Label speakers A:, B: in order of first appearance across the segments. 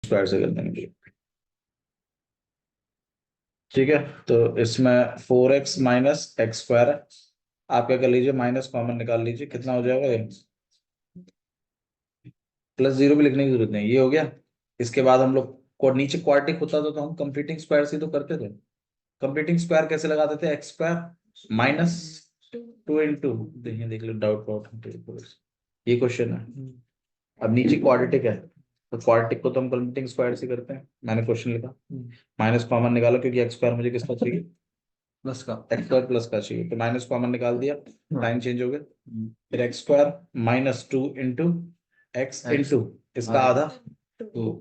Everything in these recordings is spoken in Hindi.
A: स्क्वायर से कर देंगे। ठीक है, तो इसमें 4x माइनस एक्स स्क्वायर है। आप क्या कर लीजिए, माइनस कॉमन निकाल लीजिए, कितना हो जाएगा ये, प्लस जीरो भी लिखने की जरूरत नहीं, ये हो गया। इसके बाद हम लोग को नीचे क्वाड्रेटिक होता था तो हम कंप्लीटिंग स्क्वायर से तो करते थे। कंप्लीटिंग स्क्वायर कैसे लगाते थे, एक्स स्क्वायर माइनस 2 इंटू, देखिए देख लो डाउट वाउट, ये क्वेश्चन है। अब नीचे क्वाड्रेटिक है तो क्वाड्रेटिक को तो हम कंप्लीटिंग स्क्वायर से करते हैं, मैंने क्वेश्चन लिखा। माइनस कॉमन निकालो क्योंकि एक्स स्क्वायर मुझे किसका चाहिए, प्लस का, एक्स स्क्वायर प्लस का चाहिए, तो माइनस कॉमन निकाल दिया, टाइम चेंज हो गया। फिर x square minus 2 into x into इसका आधा, तो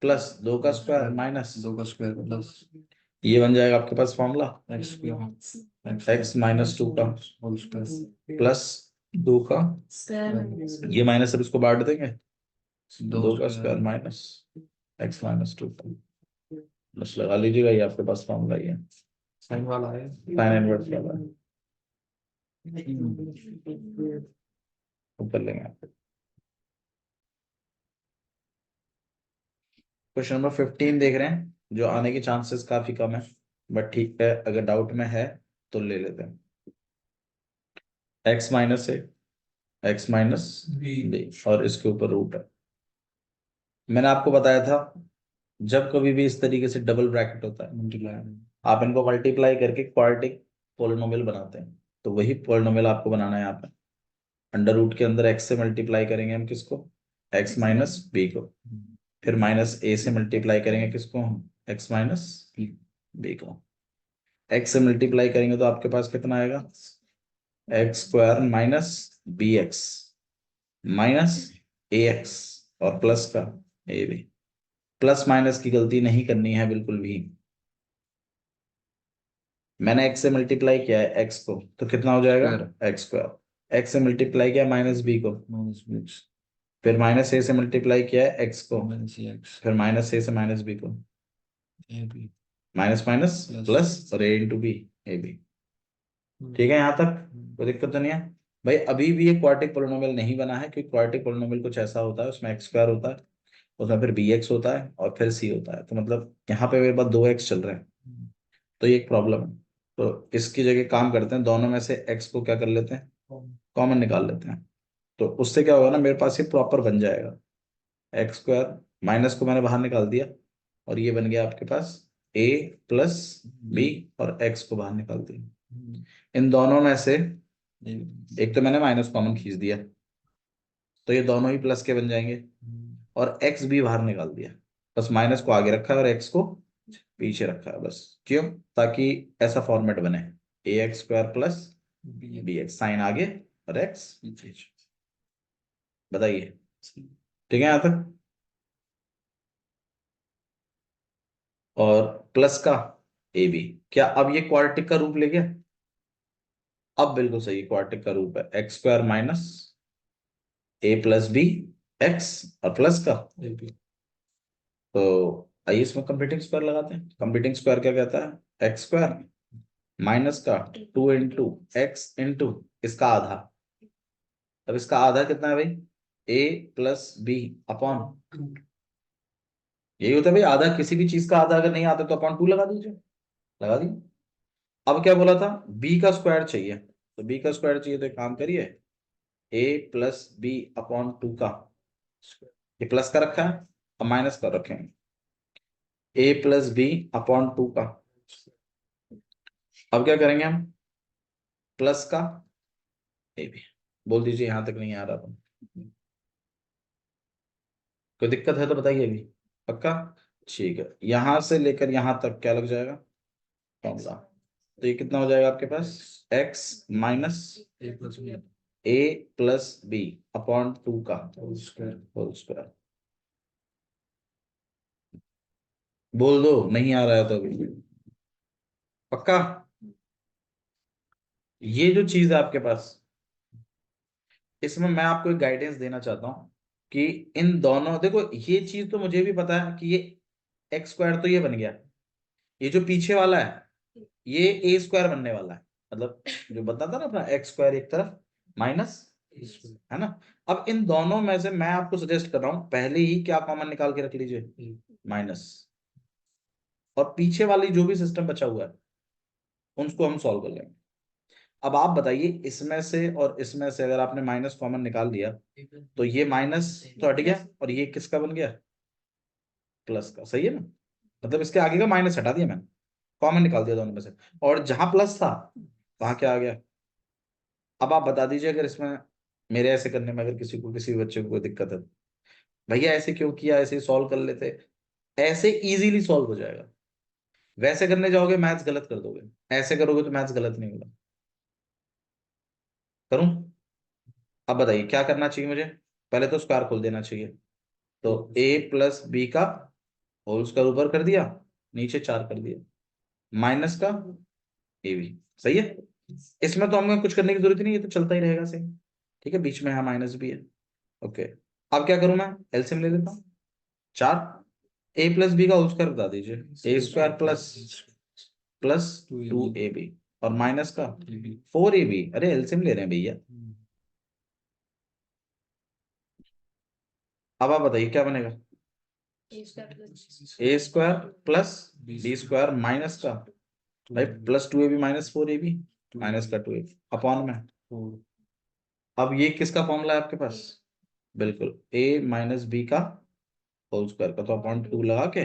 A: प्लस 2 का स्क्वायर माइनस 2 का स्क्वायर प्लस, ये बन जाएगा आपके पास फॉर्मूला, एक्स माइनस 2 का प्लस 2 का, ये माइनस अब इसको बांट देंगे, 2 का स्क्वायर माइनस एक्स माइनस 2 का, बस लगा लीजिएगा, ये आपके पास फॉर्मूला ही है, साइन वाला है, साइन इनवर्स वाला है, ऊपर लेंगे आप। क्वेश्चन नंबर 15 देख रहे हैं, जो आने के चांसेस काफी कम है, बट ठीक है, अगर डाउट में है तो ले लेते हैं। X minus a, x minus B, और इसके ऊपर रूट है। मैंने आपको बताया था जब कभी भी इस तरीके से डबल ब्रैकेट होता है मल्टीप्लाई, आप इनको मल्टीप्लाई करके क्वाड्रेटिक पोलिनोमियल बनाते हैं, तो वही पोलिनोमियल आपको बनाना है यहाँ पे। अंडर रूट के अंदर एक्स से मल्टीप्लाई करेंगे हम किसको, एक्स माइनस बी को, फिर माइनस ए से मल्टीप्लाई करेंगे किसको, एक्स माइनस बी को। एक्स से मल्टीप्लाई करेंगे तो आपके पास कितना आएगा, x square minus b x minus a x, और प्लस का ए बी। प्लस माइनस की गलती नहीं करनी है बिल्कुल भी। मैंने एक्स से मल्टीप्लाई किया है एक्स को, तो कितना हो जाएगा, एक्स स्क्वायर। एक्स से मल्टीप्लाई किया माइनस बी को, माइनस बी, फिर माइनस ए से मल्टीप्लाई किया है एक्स को, माइनस एक्स, फिर माइनस ए से माइनस बी को, a b, minus minus plus, और a into b, a b. ठीक है, यहाँ तक कोई दिक्कत तो नहीं है भाई। अभी भी ये क्वाड्रेटिक पोलिनोमियल नहीं बना है, क्योंकि क्वाड्रेटिक पोलिनोमियल कुछ ऐसा होता है, उसमें एक्स स्क्वायर होता है, उसमें फिर बी एक्स होता है, और फिर सी होता है, तो मतलब यहाँ पे मेरे पास 2x चल रहे हैं, तो ये एक प्रॉब्लम है। तो इसकी जगह काम करते हैं, दोनों में से x को क्या कर लेते हैं, कॉमन निकाल लेते हैं, तो उससे क्या होगा ना, मेरे पास ये प्रॉपर बन जाएगा। एक्स स्क्वायर माइनस को मैंने बाहर निकाल दिया, और ये बन गया आपके पास a प्लस बी, और x को बाहर निकाल दिया। इन दोनों में से एक तो मैंने माइनस कॉमन खींच दिया, तो ये दोनों ही प्लस के बन जाएंगे, और x भी बाहर निकाल दिया, बस माइनस को आगे रखा है और x को पीछे रखा है, बस क्यों, ताकि ऐसा फॉर्मेट बने, a x square plus b x, sign आगे और x पीछे। बताइए, ठीक है यहाँ तक। और प्लस का ए बी, क्या अब ये क्वाड्रेटिक का रूप ले गया, अब बिल्कुल सही क्वाड्रेटिक का रूप है, x square minus a plus b x, और प्लस का ए बी। तो आइए इसमें कंप्लीटिंग स्क्वायर लगाते हैं। कंप्लीटिंग स्क्वायर क्या कहता है, एक्स स्क्वायर माइनस का 2 इंटू एक्स इंटू इसका आधा। अब इसका आधा कितना है भाई, ए प्लस बी अपॉन, यही होता है भाई आधा, किसी भी चीज का आधा अगर नहीं आता तो अपॉन 2 लगा दीजिए, लगा दी। अब क्या बोला था, बी का स्क्वायर चाहिए, तो बी का स्क्वायर चाहिए तो एक काम करिए, ए प्लस बी अपॉन 2 का, ये प्लस का रखा है, अब माइनस का रखेंगे, ए प्लस बी अपॉन 2 का। अब क्या करेंगे हम, प्लस का ए बी, बोल दीजिए यहां तक नहीं आ रहा तो, कोई दिक्कत है तो बताइए अभी, पक्का। ठीक है, यहां से लेकर यहां तक क्या लग जाएगा फॉर्मूला, तो ये कितना हो जाएगा आपके पास, x minus a plus b upon 2 का होल स्क्वायर। बोल दो नहीं आ रहा है तो अभी, पक्का। ये जो चीज है आपके पास, इसमें मैं आपको एक गाइडेंस देना चाहता हूं कि इन दोनों, देखो ये चीज तो मुझे भी पता है कि ये एक्स स्क्वायर तो ये बन गया, ये जो पीछे वाला है ये ए स्क्वायर बनने वाला है, मतलब जो बता था ना अपना, एक्स स्क्वायर एक तरफ माइनस है ना। अब इन दोनों में से मैं आपको सजेस्ट कर रहा हूं पहले ही क्या कॉमन निकाल के रख लीजिए, माइनस, और पीछे वाली जो भी सिस्टम बचा हुआ है उनको हम सॉल्व कर लेंगे। अब आप बताइए, इसमें से और इसमें से अगर आपने माइनस कॉमन निकाल दिया तो ये माइनस तो हट गया, और ये किसका बन गया, प्लस का। सही है ना, मतलब इसके आगे का माइनस हटा दिया मैंने, कॉमन निकाल दिया दोनों में से, और जहां प्लस था वहां क्या आ गया। अब आप बता दीजिए, अगर इसमें मेरे ऐसे करने में अगर किसी को, किसी बच्चे को कोई दिक्कत है, भैया ऐसे क्यों किया, ऐसे सॉल्व कर लेते, ऐसे इजीली सॉल्व हो जाएगा। वैसे करने जाओगे मैथ्स गलत कर दोगे, ऐसे करोगे तो मैथ्स गलत नहीं होगा। करूं? अब बताइए क्या करना चाहिए मुझे, पहले तो स्क्वायर खोल देना चाहिए। तो a प्लस बी का होल स्क्वायर ऊपर कर दिया, नीचे 4 कर दिया, माइनस का ए बी। सही है, इसमें तो हमें कुछ करने की जरूरत ही नहीं, ये तो चलता ही रहेगा सही। ठीक है, बीच में है माइनस भी है। ओके, अब क्या करूं मैं, एलसीएम ले लेता हूँ। 4 a प्लस बी का होल स्क्वायर बता दीजिए, ए स्क्वायर प्लस प्लस 2ab, और माइनस का 4ab। अरे एलसीएम ले रहे हैं भैया। अब आप बताइए क्या बनेगा, a square plus b square minus का, भाई plus 2ab minus 4ab, minus का 2ab अपॉन में। अब ये किसका फॉर्मूला है आपके पास, बिल्कुल a माइनस बी का होल स्क्वायर का, तो अपॉन 2 लगा के,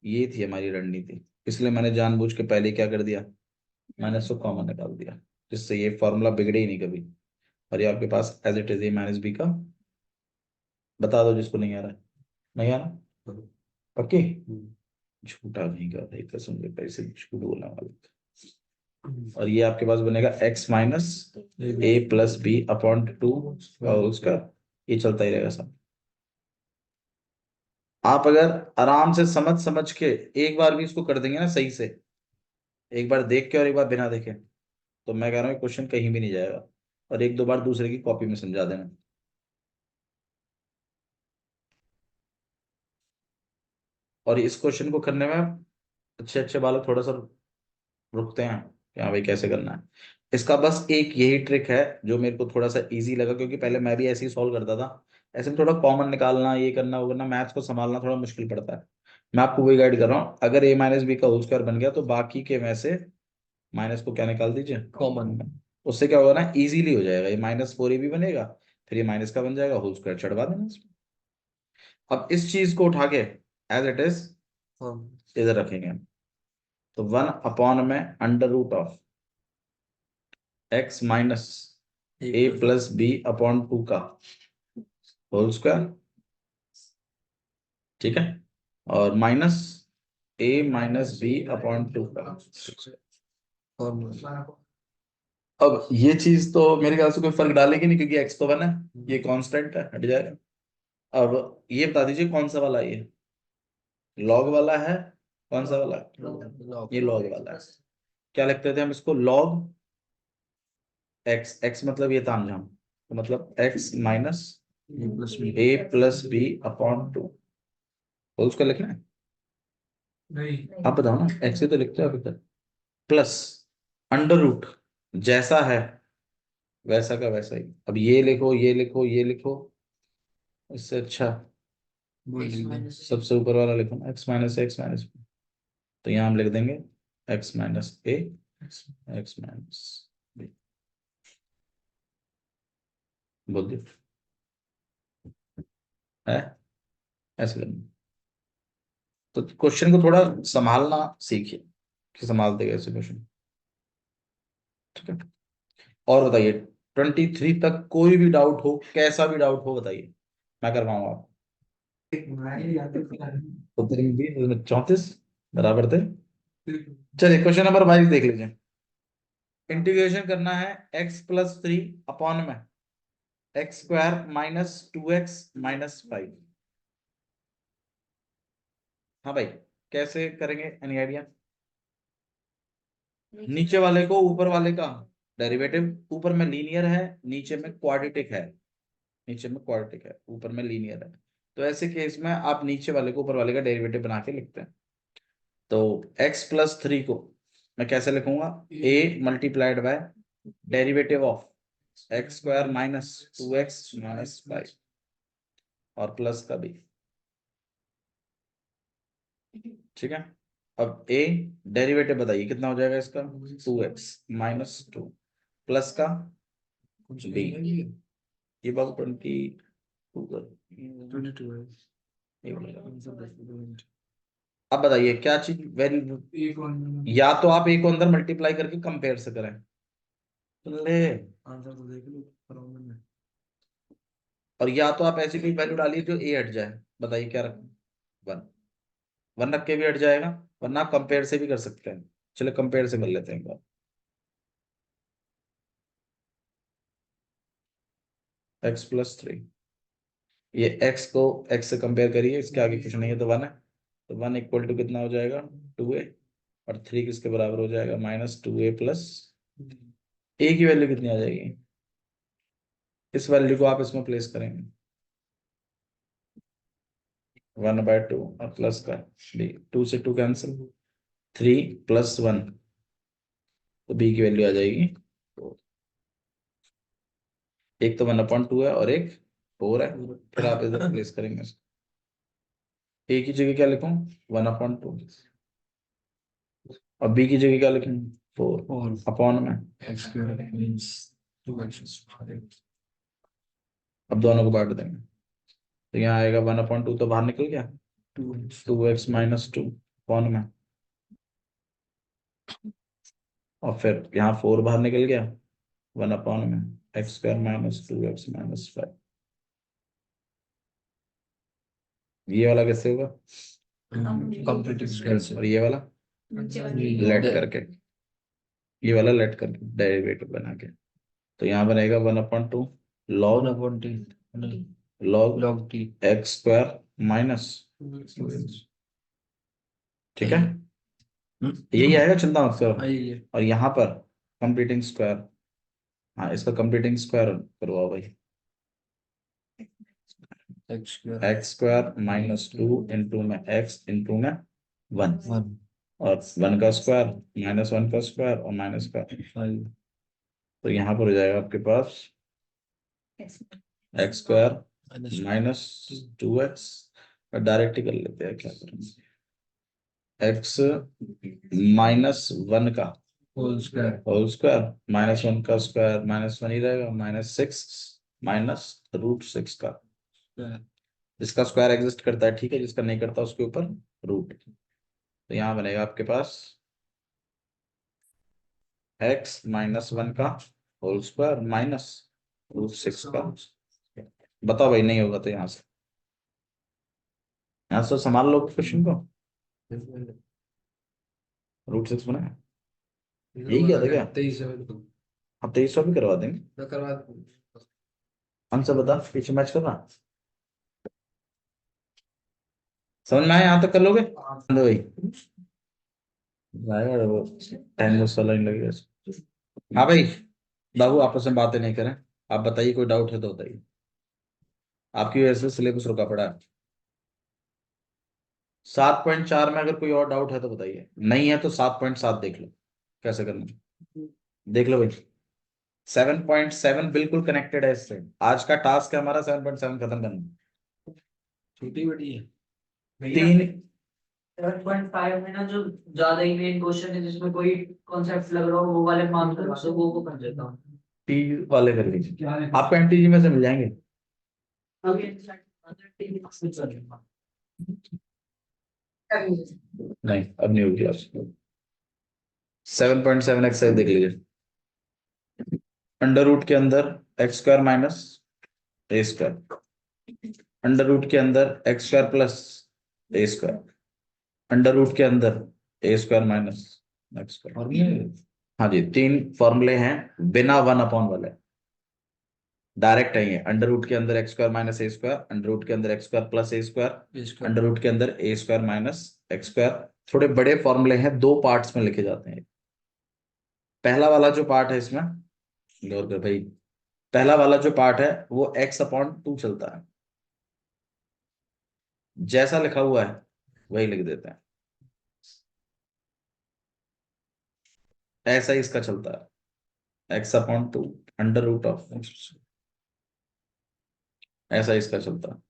A: ये थी हमारी रणनीति। इसलिए मैंने जानबूझ के पहले क्या कर दिया, मैंने इसको कॉमन निकाल दिया, जिससे ये फॉर्मूला बिगड़े ही नहीं कभी। और ये आपके पास as it is a minus b का, बता दो जिसको नहीं आ रहा है। नहीं आ रहा पक्की, झूठा नहीं कर रही कसम से, पैसे झूठ बोलने वाले। और ये आपके पास बनेगा x minus a plus b upon 2 और उसका, ये चलता ही रहेगा सब। आप अगर आराम से समझ समझ के एक बार भी इसको कर देंगे ना सही से, एक बार देख के और एक बार बिना देखे, तो मैं कह रहा हूँ क्वेश्चन कहीं भी नहीं जाएगा। और एक दो बार दूसरे की कॉपी में समझा देना। और इस क्वेश्चन को करने में अच्छे अच्छे बालक थोड़ा सा रुकते हैं कि हाँ भाई कैसे करना है। इसका बस एक यही ट्रिक है जो मेरे को थोड़ा सा इजी लगा, क्योंकि पहले मैं भी ऐसे ही सॉल्व करता था। ऐसे में थोड़ा कॉमन निकालना, ये करना वो करना, मैथ्स को संभालना थोड़ा मुश्किल पड़ता है। मैं आपको वही गाइड कर रहा हूँ, अगर a माइनस बी का होल स्क्वायर बन गया तो बाकी के में से माइनस को क्या निकाल दीजिए, कॉमन। उससे क्या होगा ना, इजीली हो जाएगा, ये माइनस 4ab बनेगा, फिर ये माइनस का बन जाएगा, होल स्क्वायर चढ़वा देना इसमें। अब इस चीज को उठा के एज इट इज इधर रखेंगे हम। तो 1 में under root of x minus a plus b upon 2 का होल स्क्वायर, ठीक है, और minus a minus b upon 2 का। अब ये चीज तो मेरे ख्याल से कोई फर्क डालेगी नहीं, क्योंकि x तो 1 है, ये कांस्टेंट है, हट जाएगा। अब ये बता दीजिए कौन सा वाला, ये लॉग वाला है, कौन सा वाला है, ये लॉग वाला है। क्या लिखते थे हम इसको, लॉग x, x मतलब ये तामझाम, तो मतलब x minus a plus b upon 2, whole square लिखना है। नहीं, आप बताओ ना, x ही तो लिखते हो अभी तक, प्लस अंडर रूट, जैसा है वैसा का वैसा ही। अब ये लिखो, ये लिखो, ये लिखो, इससे अच्छा सबसे ऊपर वाला लिखो ना, x माइनस बी। तो यहाँ हम लिख देंगे x माइनस ए, x माइनस बी। बोल दिया है, ऐसे करना। तो क्वेश्चन को थोड़ा संभालना सीखिए कि संभालते कैसे क्वेश्चन। ठीक है, और बताइए 23 तक कोई भी डाउट हो, कैसा भी डाउट हो बताइए, मैं करवाऊंगा आप। तो 34 बराबर थे। चलिए क्वेश्चन नंबर 22 देख लीजिए। इंटीग्रेशन करना है x+3 अपॉन में x square minus 2x minus 5। हाँ भाई, कैसे करेंगे, एनी आइडिया? नीचे वाले को ऊपर वाले का डेरिवेटिव, ऊपर में लीनियर है, नीचे में क्वाड्रेटिक है, नीचे में क्वाड्रेटिक है, ऊपर में लीनियर है। तो ऐसे केस में आप नीचे वाले को ऊपर वाले का डेरिवेटिव बना के लिखते हैं। तो x+3 को मैं कैसे लिखूंगा, a multiplied by derivative of x square minus 2x minus 5 और प्लस का भी। ठीक है, अब a डेरिवेटिव बताइए कितना हो जाएगा इसका, 2x माइनस 2 प्लस का b, ये बाबू 22 है। अब बताइए क्या चीज वेरी, या तो आप a को अंदर मल्टीप्लाई करके कंपेयर से करें, तो ले आंसर तो देख लो प्रॉब्लम में, और या तो आप ऐसी कोई वैल्यू डालिए जो a हट जाए। बताइए क्या रखें, 1, 1 रख के भी हट जाएगा, वरना आप कंपेयर से भी कर सकते हैं। चलो कंपेयर से कर लेते हैं एक बार। x प्लस 3, ये x को x से कंपेयर करिए, इसके आगे कुछ नहीं है तो 1 है, तो 1 इक्वल टू कितना हो जाएगा 2a, और 3 किसके बराबर हो जाएगा माइनस 2a प्लस a की वैल्यू कितनी आ जाएगी, इस वैल्यू को आप इसमें प्लेस करेंगे 1/2 और प्लस का b, 2 से 2 कैंसिल, 3 प्लस 1, तो b की वैल्यू आ जाएगी 4। एक तो 1/2 है और एक 4 है, फिर आप इधर प्लेस करेंगे। a की जगह क्या लिखूं 1/2, और b की जगह क्या लिखूं 4 अपॉन में x स्क्वायर मींस 2x। अब दोनों को बांट देंगे, तो यहाँ आएगा 1/2 तो बाहर निकल गया, 2x माइनस 2 अपॉन में, और फिर यहाँ 4 बाहर निकल गया, 1/में x square minus 2x minus 5। ये वाला कैसे होगा कंप्लीट स्क्वायर से, और ये वाला लेट करके, ये वाला लेट करके डेरिवेटिव बना के, तो यहाँ बनेगा 1/2 log log T x square minus, ठीक है यही आएगा, चिंता मत करो। और यहाँ पर कंप्लीटिंग स्क्वायर, हाँ इसका कंप्लीटिंग स्क्वायर करवाओ भाई, एक्स स्क्वायर माइनस 2 इंटू में एक्स इंटू में 1, और 1 का स्क्वायर माइनस 1 का स्क्वायर और माइनस का 5, तो यहाँ पर हो जाएगा आपके पास एक्स स्क्वायर माइनस 2x, और डायरेक्ट ही कर लेते हैं, क्या करेंगे एक्स माइनस 1 का होल स्क्वायर माइनस 1 का स्क्वायर माइनस 1 ही रहेगा, -6 माइनस √6 का, जिसका स्क्वायर एग्जिस्ट करता है ठीक है, जिसका नहीं करता उसके ऊपर रूट, तो यहाँ बनेगा आपके पास x माइनस 1 का होल स्क्वायर माइनस √6 का। बताओ भाई नहीं होगा तो यहाँ से संभाल लो क्वेश्चन को, √6 बना है, यही क्या था क्या, 23 हम 2300 भी करवा देंगे, आंसर बता पीछे मैच करना, समझ में आया यहाँ तक कर लोगे भाई, वो टाइम वाला नहीं लगेगा। हाँ भाई, बाबू आपस में बातें नहीं करें, आप बताइए कोई डाउट है तो बताइए, आपकी वजह से सिलेबस रुका पड़ा है। 7.4 में अगर कोई और डाउट है तो बताइए, नहीं है तो 7.7 देख लो कैसे करना, देख लो भाई 7.7 बिल्कुल कनेक्टेड है इससे, आज का टास्क है हमारा 7.7 खत्म करना, छोटी बड़ी है तीन
B: 7.5 में ना जो ज्यादा ही मेन क्वेश्चन है जिसमें कोई कॉन्सेप्ट लग रहा हो वो वाले मार्क करवा दो, वो कर देता हूँ।
A: टी वाले कर लीजिए, आपको एनटीजी में से मिल जाएंगे। नहीं अब नहीं होगी, आप 7.7 एक्सरसाइज देख लीजिए, अंडर रूट के अंदर x square minus a square, under root के अंदर एक्स स्क्वायर प्लस ए स्क्वायर, अंडर रूट के अंदर a square minus x square. हाँ जी, 3 फॉर्मूले हैं बिना 1/, वाले डायरेक्ट है ये, अंडर रूट के अंदर x square minus a square, under root के अंदर एक्स स्क्वायर प्लस ए स्क्वायर, अंडर रूट के अंदर a square minus x square. थोड़े बड़े फॉर्मूले हैं, 2 पार्ट्स में लिखे जाते हैं। पहला वाला जो पार्ट है इसमें गौर कर भाई, पहला वाला जो पार्ट है वो x/2 चलता है, जैसा लिखा हुआ है वही लिख देते हैं, ऐसा ही इसका चलता है x/2 अंडर रूट ऑफ, ऐसा इसका चलता है।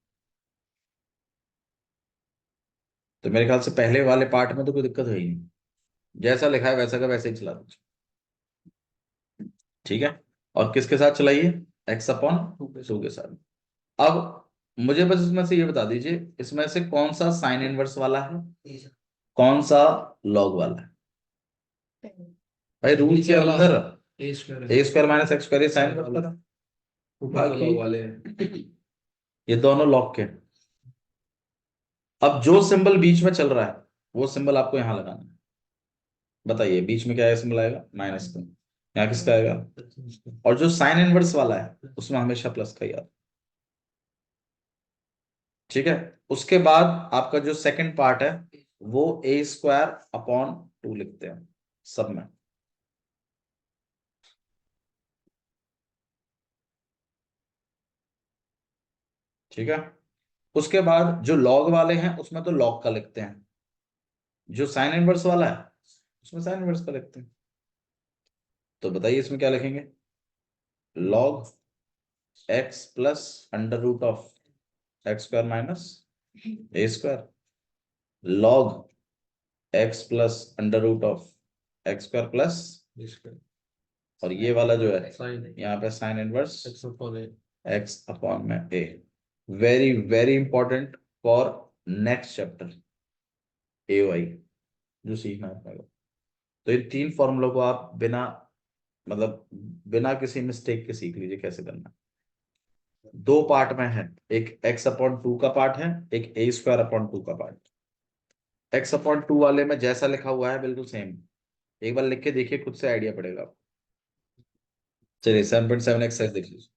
A: तो मेरे ख्याल से पहले वाले पार्ट में तो कोई दिक्कत है ही नहीं, जैसा लिखा है वैसा का वैसे ही चला दीजिए, ठीक है। और किसके साथ चलाइए, एक्स अपॉन टू के साथ। अब मुझे बस इसमें से ये बता दीजिए, इसमें से कौन सा साइन इनवर्स वाला है, कौन सा लॉग वाला है। भाई रूल के अंदर a square minus x square sine inverse था, बाकी वाले ये दोनों लॉग के। अब जो सिंबल बीच में चल रहा है वो सिंबल आपको यहां लगाना है। बताइए बीच में क्या है सिंबल आएगा, माइनस का, यहाँ किसका आएगा, और जो साइन इनवर्स वाला है उसमें हमेशा प्लस का ही आता है, ठीक है। उसके बाद आपका जो सेकंड पार्ट है वो ए स्क्वायर अपॉन टू लिखते हैं सब में, ठीक है। उसके बाद जो लॉग वाले हैं उसमें तो लॉग का लिखते हैं, जो साइन इनवर्स वाला है उसमें साइन इनवर्स का लिखते हैं। तो बताइए इसमें क्या लिखेंगे, log x plus under root of x square minus a square, log x plus under root of x square plus, और ये वाला जो है यहाँ पे साइन इनवर्स एक्स अपॉन में a. Very very important for next chapter a y जो सीखना है अपने को। तो ये तीन फॉर्मूलों को आप बिना मतलब बिना किसी मिस्टेक के सीख लीजिए कैसे करना है। दो पार्ट में है, एक एक्स अपॉन टू का पार्ट है, एक ए स्क्वायर अपॉन टू का पार्ट। एक्स अपॉन टू वाले में जैसा लिखा हुआ है बिल्कुल सेम, एक बार लिख के देखिए खुद से आइडिया पड़ेगा आपको। चलिए 7.7 एक्सरसाइज देख लीजिए।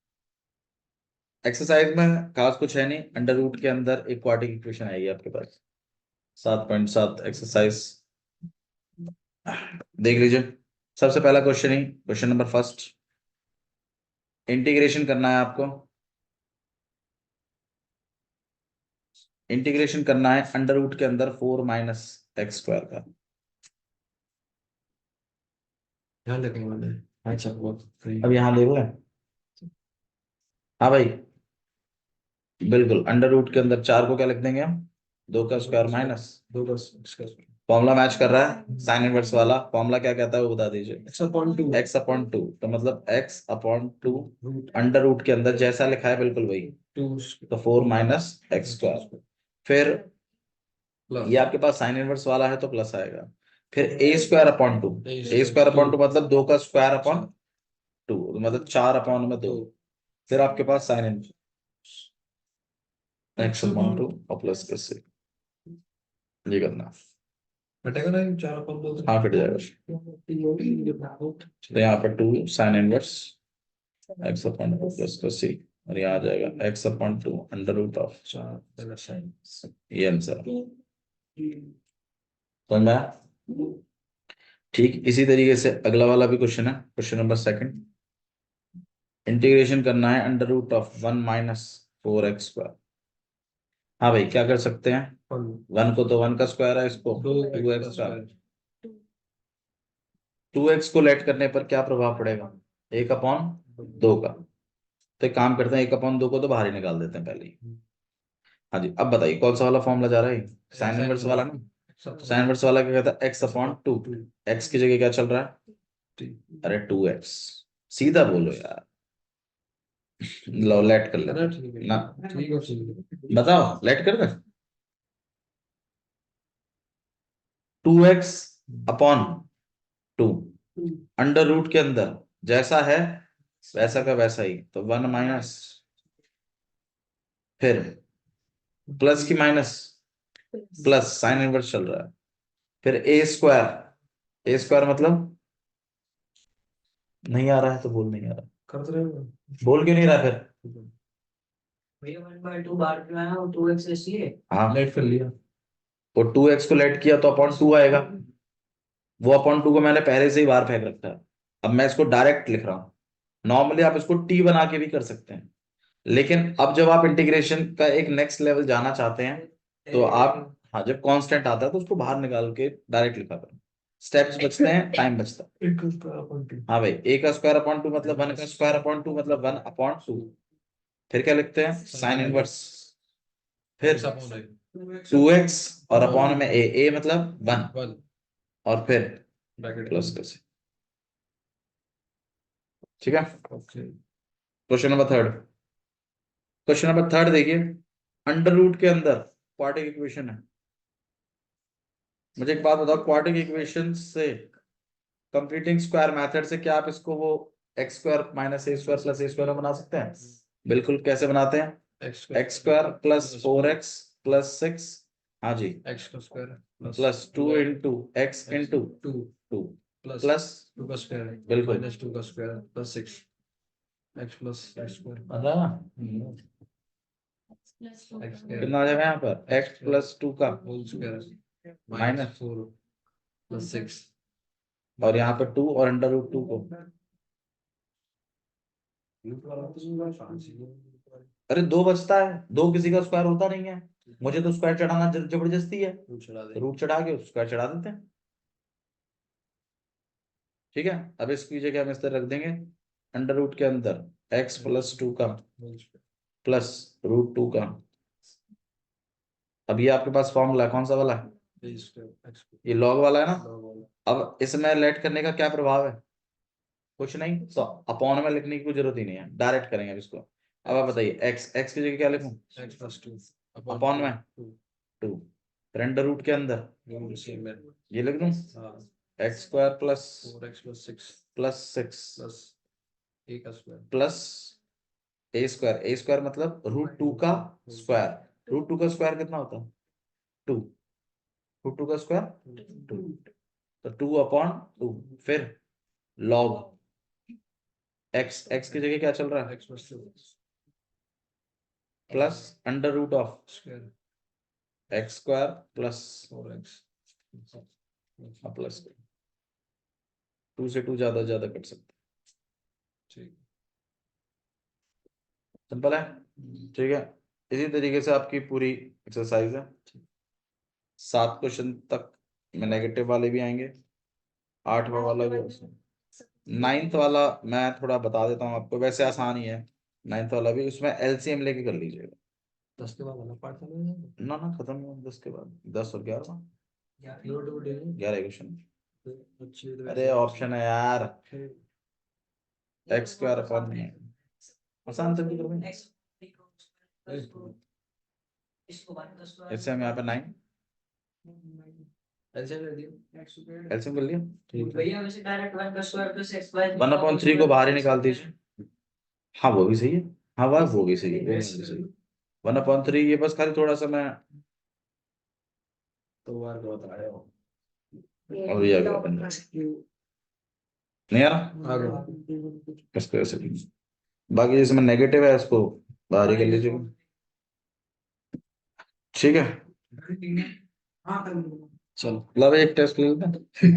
A: एक्सरसाइज में खास कुछ है नहीं, अंडर रूट के अंदर एक क्वाड्रेटिक इक्वेशन आएगी आपके पास। 7.7 एक्सरसाइज देख लीजिए। सबसे पहला क्वेश्चन ही, क्वेश्चन नंबर फर्स्ट, इंटीग्रेशन करना है आपको। इंटीग्रेशन करना है अंडर रूट के अंदर 4 माइनस एक्स स्क्वायर का। अब यहाँ देखो, हाँ भाई बिल्कुल, अंडर रूट के अंदर 4 को क्या लिख देंगे हम, 2 का स्क्वायर माइनस 2 का स्क्वायर। फॉर्मूला मैच कर रहा है साइन इनवर्स वाला, फॉर्मूला क्या कहता है वो बता दीजिए, एक्स अपॉन टू। तो मतलब x upon two under root के अंदर जैसा लिखा है बिल्कुल वही, तो 4 माइनस एक्स स्क्वायर। फिर ये आपके पास साइन इनवर्स वाला है तो प्लस आएगा। फिर ए स्क्वायर अपॉन टू, ए स्क्वायर अपॉन टू मतलब 2 का स्क्वायर अपॉन टू, मतलब 4 अपॉन में 2। फिर आपके पास sine inverse x upon two और प्लस के से, ये करना कटेगा ना 4 अपॉन 2, हाँ कट जाएगा। तो यहाँ पर 2 sine inverse x upon two plus का सी, और यहाँ आ जाएगा X upon two under root of 4, ये आंसर समझ में आया? ठीक इसी तरीके से अगला वाला भी क्वेश्चन है, क्वेश्चन नंबर सेकंड। इंटीग्रेशन करना है under root of 1 minus 4x square. हाँ भाई क्या कर सकते हैं, 1 को तो 1 का स्क्वायर है, इसको 2x का। 2x को लेट करने पर क्या प्रभाव पड़ेगा, 1 अपॉन 2 का। तो एक काम करते हैं 1 अपॉन 2 को तो बाहर ही निकाल देते हैं पहले ही। हाँ जी, अब बताइए कौन सा वाला फॉर्मूला जा रहा है, साइन इनवर्स वाला ना। साइन इनवर्स वाला क्या कहता है, एक्स अपॉन टू, एक्स की जगह क्या चल रहा है, अरे 2x। सीधा बोलो यार, लो लेट कर ले ना, बताओ लेट कर दे। 2x upon two under root के अंदर जैसा है वैसा का वैसा ही, तो 1 माइनस, फिर प्लस की माइनस प्लस, साइन इनवर्स चल रहा है, फिर ए स्क्वायर। ए स्क्वायर मतलब नहीं आ रहा है तो बोल नहीं आ रहा, कर रहे हो बोल क्यों नहीं रहा फिर,
B: भैया 1/2 बार में है और 2x इसलिए
A: हाँ लेट कर लिया, और 2x को लेट किया तो अपॉन 2 आएगा, वो अपॉन 2 को मैंने पहले से ही बाहर फेंक रखा है। अब मैं इसको डायरेक्ट लिख रहा हूँ, नॉर्मली आप इसको टी बना के भी कर सकते हैं, लेकिन अब जब आप इंटीग्रेशन का एक नेक्स्ट लेवल जाना चाहते हैं तो आप, हाँ जब कांस्टेंट आता है तो उसको बाहर निकाल के डायरेक्ट लिखा करें, स्टेप्स बचते हैं, टाइम बचता है। हाँ भाई, a का स्क्वायर अपॉन 2 मतलब 1 का स्क्वायर अपॉन 2 मतलब 1 अपॉन 2। फिर क्या लिखते हैं, साइन इनवर्स, फिर 2x और अपॉन में a मतलब 1 और फिर प्लस का से। ठीक है, question number third. Question number third देखिए, अंडर रूट के अंदर क्वाड्रेटिक इक्वेशन है। मुझे एक बात बताओ, क्वाड्रेटिक इक्वेशन से कंप्लीटिंग स्क्वायर मेथड से क्या आप इसको वो x square minus a square plus A square बना सकते हैं? बिल्कुल, कैसे बनाते हैं? X square plus 4x plus 6, हाँ जी,
C: एक्स का square
A: plus 2 into x into 2 plus
C: 2 का स्क्वायर
A: बिल्कुल
C: माइनस 2 का square plus 6 x plus x square
A: पता ना? कितना आ जाएगा यहाँ पर, x प्लस 2 का
C: होल स्क्वायर
A: माइनस
C: 4 प्लस 6
A: और यहाँ पर 2 और अंडर रूट 2 को, अरे 2 बचता है, 2 किसी का स्क्वायर होता नहीं है, मुझे तो स्क्वायर चढ़ाना जबरदस्ती है, रूट चढ़ा के स्क्वायर चढ़ा देते हैं। ठीक है, अब इसकी जगह हम इस तरह रख देंगे, अंडर रूट के अंदर x प्लस 2 का प्लस रूट 2 का। अब ये आपके पास फॉर्मूला कौन सा वाला है, ये लॉग वाला है ना। अब इसमें लेट करने का क्या प्रभाव है, कुछ नहीं, तो अपॉन में लिखने की कोई जरूरत ही नहीं है, डायरेक्ट करेंगे अब इसको। अब आप बताइए, x की जगह क्या लिखूं,
C: x प्लस 2
A: अपॉन में 2, फिर अंडर रूट के अंदर ये लिख दूं x square plus
C: 4x plus 6
A: plus 6
C: plus a का स्क्वायर
A: प्लस ए स्क्वायर मतलब रूट 2 का स्क्वायर। रूट 2 का स्क्वायर कितना होता है, 2, रूट 2 का स्क्वायर 2, तो 2 अपॉन 2, फिर लॉग x की जगह क्या चल रहा है,
C: x plus 2
A: plus under root of
C: square
A: x square plus
C: 4x
A: plus 2 से 2 ज्यादा कट सकते,
C: ठीक
A: सिंपल है। ठीक है, इसी तरीके से आपकी पूरी एक्सरसाइज है। 7 क्वेश्चन तक में नेगेटिव वाले भी आएंगे, 8वां वाला भी, 9th वाला मैं थोड़ा बता देता हूँ आपको, वैसे आसान ही है 9th वाला भी, उसमें एलसीएम लेके कर लीजिएगा।
C: 10 के बाद वाला पार्ट चालू हो जाएगा
A: ना ना खत्म हुआ 10 के बाद, 10 और 11
C: लोड वोड है
A: 11 क्वेश्चन।
C: अच्छी तो
A: अरे ऑप्शन है यार, एक्स स्क्वायर अपॉन में आसान तक करोगे, इससे हम यहाँ पे 9 एलसीएम कर लिया,
B: भैया वैसे डायरेक्ट 1 का स्क्वायर प्लस x y
A: 1/3 को बाहर ही निकाल दीजिए। हाँ वो भी सही है, हाँ वो भी सही है, वो भी सही है। 1/3 ये बस खाली थोड़ा सा मैं
C: तो बार बता रहे हो
A: और ये आगे बन जाए। नहीं यार
C: आगे
A: इसको ऐसे कीजिए। बाकी जिसमें नेगेटिव है इसको बाहर ही कर लीजिएगा। ठीक है,
C: चलो
A: मतलब एक टेस्ट ले लेते हैं।